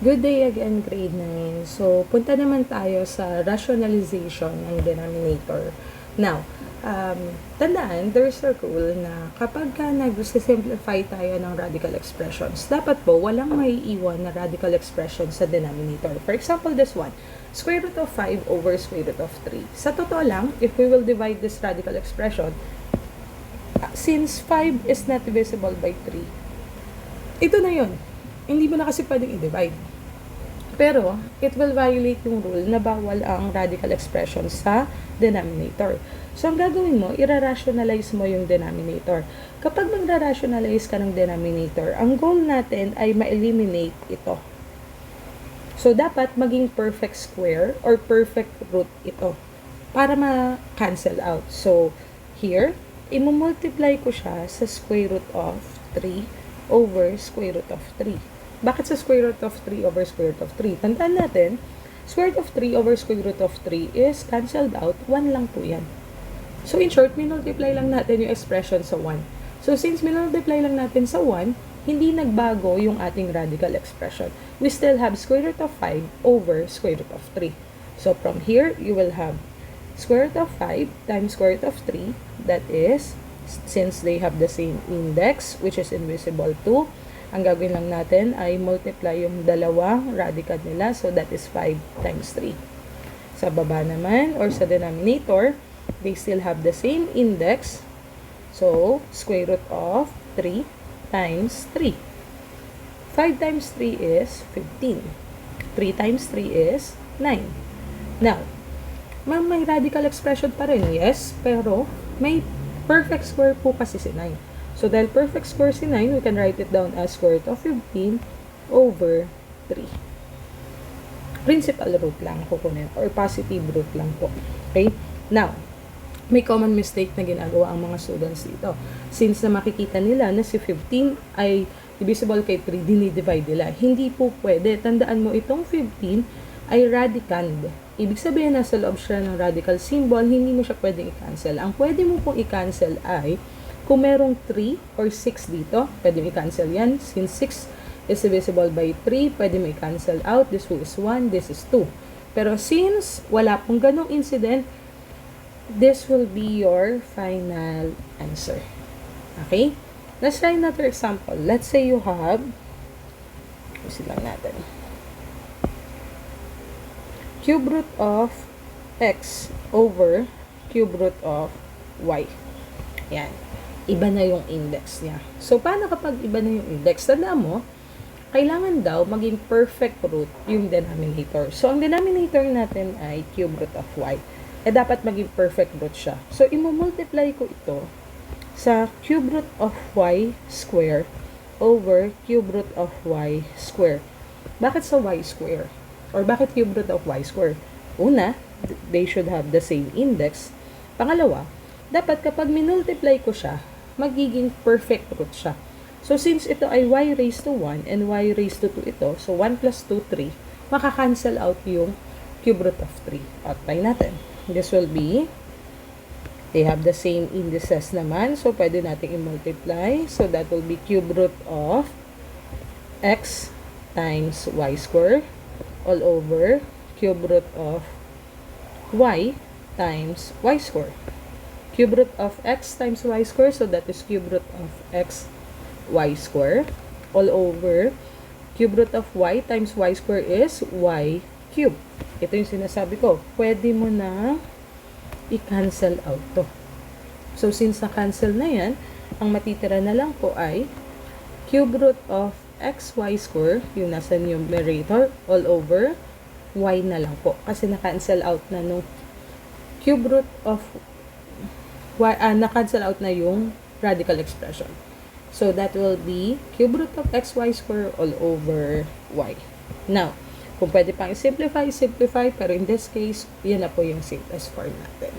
Good day again, grade 9. So, punta naman tayo sa rationalization ng denominator. Now, tandaan, there's a rule na kapag ka nag-simplify tayo ng radical expressions, dapat po walang may iwan na radical expression sa denominator. For example, this one, square root of 5 over square root of 3. Sa totoo lang, if we will divide this radical expression, since 5 is not divisible by 3, ito na yun. Hindi mo na kasi pwedeng i-divide. Pero, it will violate yung rule na bawal ang radical expression sa denominator. So, ang gagawin mo, ira-rationalize mo yung denominator. Kapag magra-rationalize ka ng denominator, ang goal natin ay ma-eliminate ito. So, dapat maging perfect square or perfect root ito para ma-cancel out. So, here, imumultiply ko siya sa square root of 3 over square root of 3. Bakit sa square root of 3 over square root of 3? Tandaan natin, square root of 3 over square root of 3 is cancelled out. 1 lang po yan. So, in short, minultiply lang natin yung expression sa 1. So, since minultiply lang natin sa 1, hindi nagbago yung ating radical expression. We still have square root of 5 over square root of 3. So, from here, you will have square root of 5 times square root of 3. That is, since they have the same index, which is invisible to, ang gagawin lang natin ay multiply yung dalawang radical nila. So, that is 5 times 3. Sa baba naman, or sa denominator, they still have the same index. So, square root of 3 times 3. 5 times 3 is 15. 3 times 3 is 9. Now, may radical expression pa rin, yes, pero may perfect square po kasi si 9. So, dahil perfect square si 9, we can write it down as square root of 15 over 3. Principal root lang kukunin or positive root lang po. Okay? Now, may common mistake na ginagawa ang mga students dito. Since na makikita nila na si 15 ay divisible kay 3, dinidivide nila. Hindi po pwede. Tandaan mo, itong 15 ay radicand. Ibig sabihin, nasa loob siya ng radical symbol, hindi mo siya pwedeng i-cancel. Ang pwede mo pong i-cancel ay kung merong 3 or 6 dito, pwede mo i-cancel yan. Since 6 is divisible by 3, pwede mo i-cancel out. This 2 is 1, this is 2. Pero since wala pong ganong incident, this will be your final answer. Okay? Let's try another example. Let's say you have, lang natin, cube root of x over cube root of y. Yan. Iba na yung index niya. So, paano kapag iba na yung index? Tandaan mo, kailangan daw maging perfect root yung denominator. So, ang denominator natin ay cube root of y. Dapat maging perfect root siya. So, imumultiply ko ito sa cube root of y square over cube root of y square. Bakit sa y square? Or bakit cube root of y square? Una, they should have the same index. Pangalawa, dapat kapag minultiply ko siya, magiging perfect root siya. So, since ito ay y raised to 1 and y raised to 2 ito, so 1 plus 2, 3, makakancel out yung cube root of 3. At try natin. This will be, they have the same indices naman, so pwede natin i-multiply. So, that will be cube root of x times y square all over cube root of y times y square. Cube root of x times y square, so that is cube root of x y square all over cube root of y times y square is y cube. Ito yung sinasabi ko. Pwede mo na i-cancel out to. So, since na-cancel na yan, ang matitira na lang po ay cube root of xy square, yung nasa numerator, all over y na lang po. Kasi na-cancel out na nung cube root of na-cancel out na yung radical expression. So, that will be cube root of xy square all over y. Now, kung pwede pang simplify, pero in this case, yan na po yung simplest form natin.